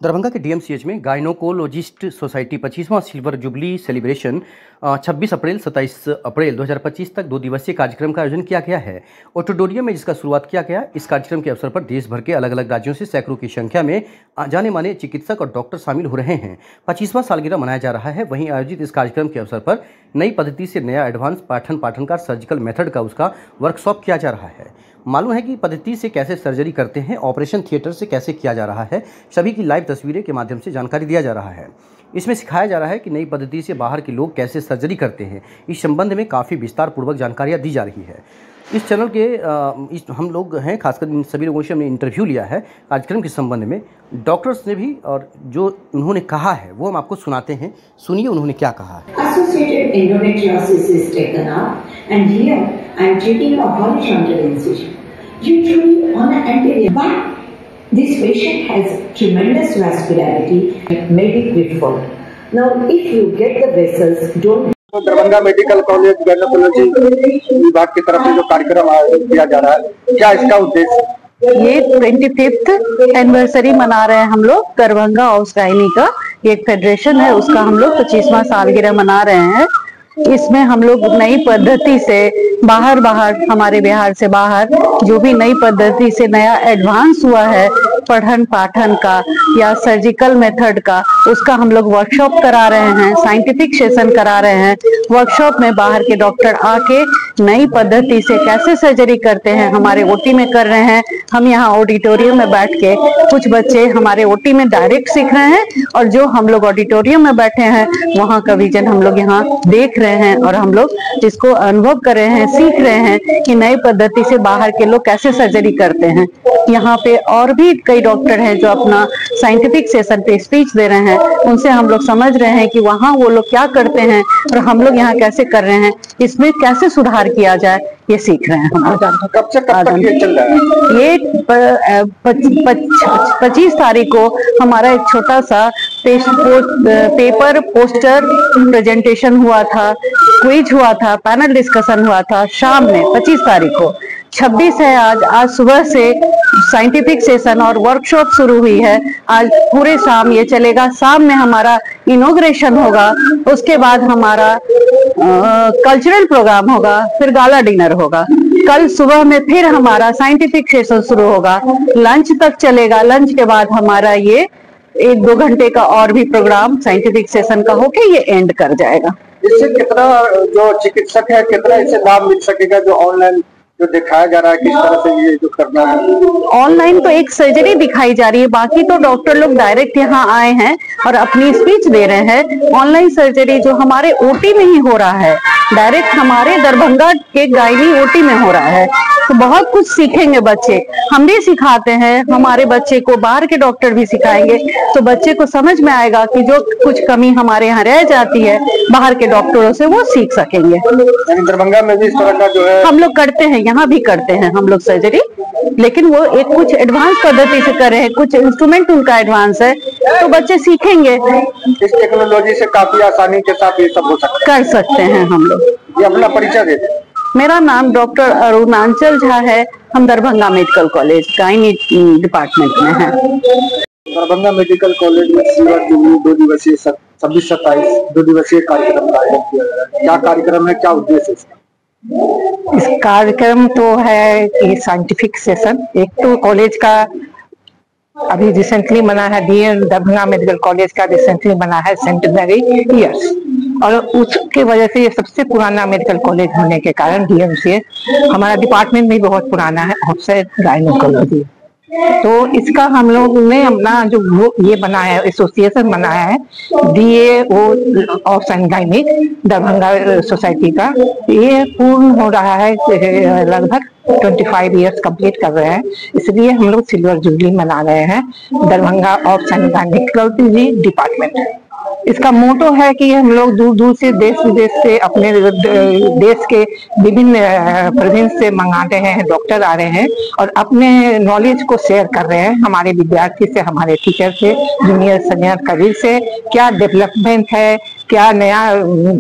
दरभंगा के डीएमसीएच में gynaecologist society 25वां silver jubilee celebration 26 April 27 April 2025 तक 2 दिवसीय कार्यक्रम का आयोजन किया गया है। ऑडिटोरियम में जिसका शुरुआत किया गया। इस कार्यक्रम के अवसर पर देश भर के अलग अलग राज्यों से सैकड़ों की संख्या में जाने माने चिकित्सक और डॉक्टर शामिल हो रहे हैं। 25वां सालगिरह मनाया जा रहा है। वहीं आयोजित इस कार्यक्रम के अवसर पर नई पद्धति से नया एडवांस पाठन का सर्जिकल मेथड का उसका वर्कशॉप किया जा रहा है। मालूम है कि पद्धति से कैसे सर्जरी करते हैं, ऑपरेशन थिएटर से कैसे किया जा रहा है, सभी की लाइव तस्वीरें के माध्यम से जानकारी दिया जा रहा है। इसमें सिखाया जा रहा है कि नई पद्धति से बाहर के लोग कैसे सर्जरी करते हैं। इस संबंध में काफ़ी विस्तार पूर्वक जानकारियाँ दी जा रही है। इस चैनल के हम लोग हैं, खासकर इन सभी लोगों से हमने इंटरव्यू लिया है कार्यक्रम के संबंध में। डॉक्टर्स ने भी और जो उन्होंने कहा है वो हम आपको सुनाते हैं। सुनिए उन्होंने क्या कहा है। Associated endometriosis is taken up and here I am treating a horizontal incision. Usually on an anterior, but this patient has tremendous vascularity, maybe critical. Now if you get the vessels, don't Darbhanga medical college gynaecology विभाग की तरफ से जो कार्यक्रम आयोजित किया जा रहा है, क्या इसका उद्देश्य? ये 25th एनिवर्सरी मना रहे हैं हम लोग। दरभंगा हाउस गायनी का एक फेडरेशन है, उसका हम लोग 25वां सालगिरह मना रहे हैं। इसमें हम लोग नई पद्धति से बाहर हमारे बिहार से बाहर जो भी नई पद्धति से नया एडवांस हुआ है पठन पाठन का या सर्जिकल मेथड का, उसका हम लोग वर्कशॉप करा रहे हैं, साइंटिफिक सेशन करा रहे हैं। वर्कशॉप में बाहर के डॉक्टर आके नई पद्धति से कैसे सर्जरी करते हैं हमारे ओटी में कर रहे हैं। हम यहाँ ऑडिटोरियम में बैठ के कुछ बच्चे हमारे ओटी में डायरेक्ट सीख रहे हैं और जो हम लोग ऑडिटोरियम में बैठे हैं वहाँ का विजन हम लोग यहाँ देख रहे हैं और हम लोग इसको अनुभव कर रहे हैं, सीख रहे हैं कि नई पद्धति से बाहर के लोग कैसे सर्जरी करते हैं। यहाँ पे और भी कई डॉक्टर हैं जो अपना साइंटिफिक सेशन पे स्पीच दे रहे हैं, उनसे हम लोग समझ रहे हैं कि वहाँ वो लोग क्या करते हैं और हम लोग यहाँ कैसे कर रहे हैं, इसमें कैसे सुधार किया जाए, ये सीख रहे हैं हम लोग। कब से कब तक ये चल रहा है? ये 25 तारीख को हमारा एक छोटा सा पेपर पोस्टर प्रेजेंटेशन हुआ था, क्विज हुआ था, पैनल डिस्कशन हुआ था शाम में 25 तारीख को। 26 है आज सुबह से साइंटिफिक सेशन और वर्कशॉप शुरू हुई है। आज पूरे शाम ये चलेगा। शाम में हमारा इनॉग्रेशन होगा, उसके बाद हमारा कल्चरल प्रोग्राम होगा, फिर गाला डिनर होगा। कल सुबह में फिर हमारा साइंटिफिक सेशन शुरू होगा, लंच तक चलेगा। लंच के बाद हमारा ये 1-2 घंटे का और भी प्रोग्राम साइंटिफिक सेशन का होके ये एंड कर जाएगा। इससे कितना जो चिकित्सक है कितना इससे लाभ मिल सकेगा? जो ऑनलाइन जो दिखाया जा रहा है किस तरह से ये जो करना है? ऑनलाइन तो एक सर्जरी दिखाई जा रही है, बाकी तो डॉक्टर लोग डायरेक्ट यहाँ आए हैं और अपनी स्पीच दे रहे हैं। ऑनलाइन सर्जरी जो हमारे ओटी में ही हो रहा है, डायरेक्ट हमारे दरभंगा के गायनी ओटी में हो रहा है, तो बहुत कुछ सीखेंगे बच्चे। हम भी सिखाते हैं, हमारे बच्चे को बाहर के डॉक्टर भी सिखाएंगे, तो बच्चे को समझ में आएगा कि जो कुछ कमी हमारे यहाँ रह जाती है बाहर के डॉक्टरों से वो सीख सकेंगे। दरभंगा में भी इस तरह का जो है हम लोग करते हैं, यहाँ भी करते हैं हम लोग सर्जरी, लेकिन वो एक कुछ एडवांस पद्धति से कर रहे हैं, कुछ इंस्ट्रूमेंट उनका एडवांस है, तो बच्चे सीखेंगे। इस टेक्नोलॉजी से काफी आसानी के साथ ये सब हो सकता कर सकते हैं हम लोग। ये अपना परिचय देते। मेरा नाम डॉक्टर अरुणाचल झा है। हम Darbhanga medical college gynae department में है। दरभंगा मेडिकल कॉलेज में सिल्वर जुबली 2 दिवसीय 26-27 2 दिवसीय कार्यक्रम का आयोजन किया जा रहा है। क्या कार्यक्रम है, क्या उद्देश्य इसका? इस कार्यक्रम तो है कि साइंटिफिक सेशन। एक तो कॉलेज का अभी रिसेंटली बना है, डीएम दरभंगा मेडिकल कॉलेज का रिसेंटली बना है सेंटेनरी ईयर्स, और उसके वजह से ये सबसे पुराना मेडिकल कॉलेज होने के कारण डीएमसीएच हमारा डिपार्टमेंट भी बहुत पुराना है, ऑफिसर गायनोकोलॉजी। तो इसका हम लोग ने अपना जो ये बनाया है, एसोसिएशन बनाया है DAO of gynae Darbhanga society का। ये पूर्ण हो रहा है, लगभग 25 इयर्स कंप्लीट कर रहे हैं, इसलिए हम लोग सिल्वर जुबली मना रहे हैं दरभंगा ऑफ गायनिकोलॉजी डिपार्टमेंट। इसका मोटो है कि हम लोग दूर दूर से देश विदेश से अपने देश के विभिन्न प्रोविंस से मंगाते हैं, डॉक्टर आ रहे हैं और अपने नॉलेज को शेयर कर रहे हैं हमारे विद्यार्थी से, हमारे टीचर से, जूनियर सीनियर कलीग से। क्या डेवलपमेंट है, क्या नया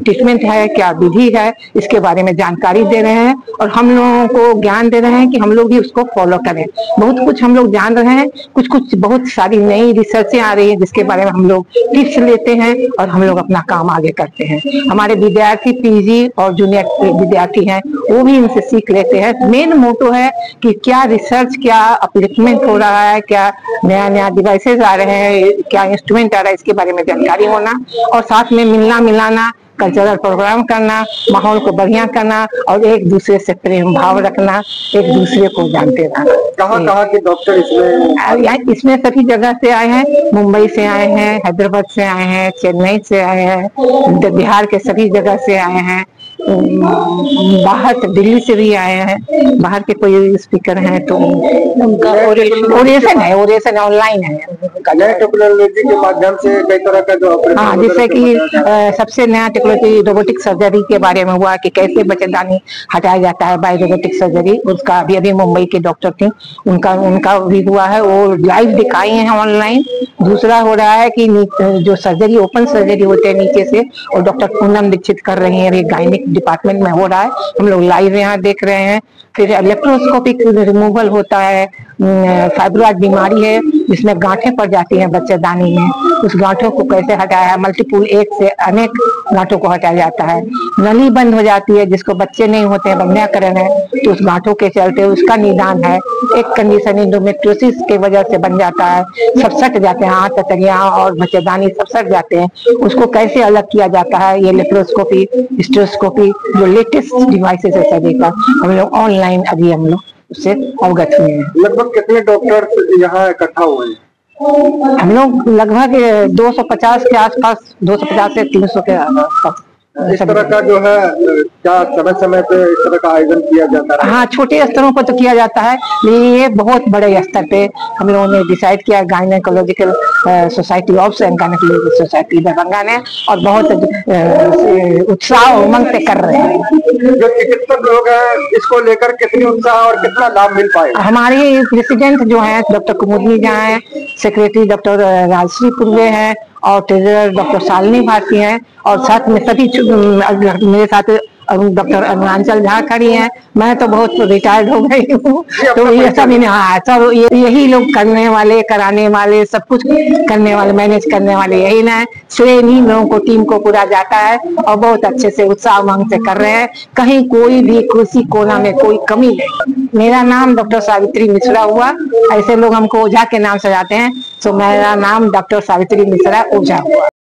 ट्रीटमेंट है, क्या विधि है, इसके बारे में जानकारी दे रहे हैं और हम लोगों को ज्ञान दे रहे हैं कि हम लोग भी उसको फॉलो करें। बहुत कुछ हम लोग जान रहे हैं, कुछ कुछ बहुत सारी नई रिसर्चें आ रही है जिसके बारे में हम लोग टिप्स लेते हैं और हम लोग अपना काम आगे करते हैं। हमारे विद्यार्थी पीजी और जूनियर विद्यार्थी हैं, वो भी इनसे सीख लेते हैं। मेन मोटो है कि क्या रिसर्च, क्या अपलिफ्टमेंट हो रहा है, क्या नया नया डिवाइसेस आ रहे हैं, क्या इंस्ट्रूमेंट आ रहा है, इसके बारे में जानकारी होना और साथ में मिलना मिलाना, कल्चरल प्रोग्राम करना, माहौल को बढ़िया करना और एक दूसरे से प्रेम भाव रखना, एक दूसरे को जानते रहना। कहाँ के डॉक्टर इसमें सभी जगह से आए हैं, मुंबई से आए हैं, हैदराबाद से आए हैं, चेन्नई से आए हैं, बिहार के सभी जगह से आए हैं, बाहर से दिल्ली से भी आए हैं। बाहर के कोई स्पीकर हैं तो उनका ओरेशन ऑनलाइन है। टेक्नोलॉजी के माध्यम से कई तरह का जो हाँ, जैसे कि सबसे नया टेक्नोलॉजी रोबोटिक सर्जरी के बारे में हुआ कि कैसे बच्चेदानी हटाया जाता है बाय रोबोटिक सर्जरी। उसका अभी मुंबई के डॉक्टर थे, उनका भी हुआ है, वो लाइव दिखाई है ऑनलाइन। दूसरा हो रहा है कि जो सर्जरी ओपन सर्जरी होते हैं नीचे से, और डॉक्टर पूनम दीक्षित कर रही है, गायनिक डिपार्टमेंट में हो रहा है, हम लोग लाइव यहाँ देख रहे हैं। फिर लेप्रोस्कोपिक रिमूवल होता है, फाइब्रॉइड बीमारी है जिसमें गांठें पड़ जाती हैं बच्चेदानी में, उस गांठों को कैसे हटाया है, मल्टीपुल एक से अनेक गांठों को हटाया जाता है। नली बंद हो जाती है जिसको बच्चे नहीं होते हैं, बन्याकरण है, तो उस गांठों के चलते उसका निदान है। एक कंडीशन इंडोमेट्रियोसिस की वजह से बन जाता है, सब सट जाते हैं, हाथ ततरियां और बच्चेदानी सब सट जाते हैं, उसको कैसे अलग किया जाता है, ये लेप्रोस्कोपी, हिस्टेरोस्कोपी जो लेटेस्ट डिवाइसेस है सभी का, हम लोग ऑनलाइन अभी हम लोग उससे अवगत हुए हैं। लगभग कितने डॉक्टर यहाँ इकट्ठा हुए हैं? हम लोग लगभग 250 के आसपास, 250 से 300 के आसपास। इस तरह का जो है क्या समय समय पे इस तरह का आयोजन किया जाता है? हाँ, छोटे स्तरों पर तो किया जाता है, लेकिन ये बहुत बड़े स्तर पे हम लोगों ने डिसाइड किया, gynaecological society of and gynaecological society Darbhanga ने, और बहुत उत्साह उमंग से कर रहे हैं। जो चिकित्सक लोग हैं इसको लेकर कितनी उत्साह और कितना लाभ मिल पाएगा? हमारे प्रेसिडेंट जो है डॉक्टर कुमुदनी जहाँ है, सेक्रेटरी डॉक्टर राजश्री पूर्वे हैं और ट्रेजरर डॉक्टर शालिनी भारती हैं, और साथ में सभी मेरे साथ डॉक्टर अरुणाचल झा खड़ी हैं। मैं तो बहुत रिटायर्ड हो गई हूँ, तो ये सब सब यही लोग करने वाले, कराने वाले, सब कुछ करने वाले, मैनेज करने वाले यही ना है। श्रेय इन्हीं लोगों को, टीम को पूरा जाता है और बहुत अच्छे से उत्साह उमंग से कर रहे हैं। कहीं कोई भी किसी कोना में कोई कमी नहीं। मेरा नाम डॉक्टर सावित्री मिश्रा हुआ, ऐसे लोग हमको ओझा के नाम से जाते हैं, तो मेरा नाम डॉक्टर सावित्री मिश्रा ओझा हुआ।